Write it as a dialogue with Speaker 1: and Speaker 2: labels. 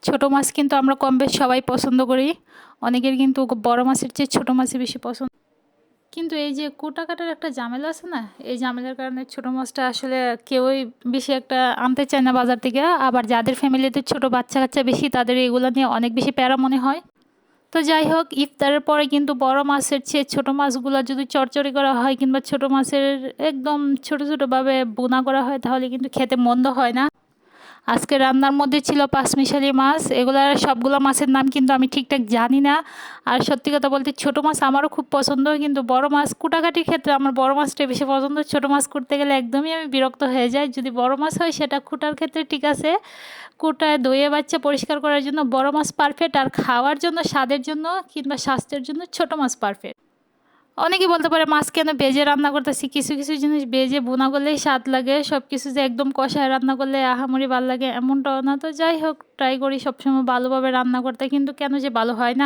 Speaker 1: ছোট মাছ কিন্তু আমরা কম বেশ সবাই পছন্দ করি। অনেকের কিন্তু বড় মাছের চেয়ে ছোট মাছই বেশি পছন্দ। কিন্তু এই যে কোটা কাটার একটা ঝামেলা আছে না, এই ঝামেলার কারণে ছোট মাছটা আসলে কেউই বেশি একটা আনতে চায় না বাজার থেকে। আবার যাদের ফ্যামিলিতে ছোট বাচ্চা কাচ্চা বেশি তাদের এগুলো নিয়ে অনেক বেশি প্যারা মনে হয়। তো যাই হোক, ইফতারের পরে কিন্তু বড় মাছের চেয়ে ছোট মাছগুলো যদি চচ্চড়ি করা হয় কিংবা ছোট মাছের একদম ছোট ছোটোভাবে বোনা করা হয় তাহলে কিন্তু খেতে মন্দ হয় না। আজকে রান্নার মধ্যে ছিল পাঁচমিশালি মাছ। এগুলার সবগুলো মাছের নাম কিন্তু আমি ঠিকঠাক জানি না। আর সত্যি কথা বলতে ছোট মাছ আমারও খুব পছন্দ, কিন্তু বড় মাছ কুটাকাটির ক্ষেত্রে আমার বড় মাছটাই বেশি পছন্দ। ছোট মাছ কুটতে গেলে একদমই আমি বিরক্ত হয়ে যাই। যদি বড় মাছ হয় সেটা কুটার ক্ষেত্রে ঠিক আছে, কুটায় ধুয়ে বাচ্চা পরিষ্কার করার জন্য বড় মাছ পারফেক্ট, আর খাওয়ার জন্য স্বাদের জন্য কিংবা স্বাস্থ্যের জন্য ছোট মাছ পারফেক্ট। অনেকে বলতে পারে মাছ কেন ভেজে রান্না করতেছি, কিছু কিছু জিনিস ভেজে ভুনা করলেই স্বাদ লাগে, সব কিছু যে একদম কষায় রান্না করলে আহামরি ভালো লাগে এমনটাও না। তো যাই হোক, ট্রাই করি সবসময় ভালোভাবে রান্না করতে, কিন্তু কেন যে ভালো হয় না।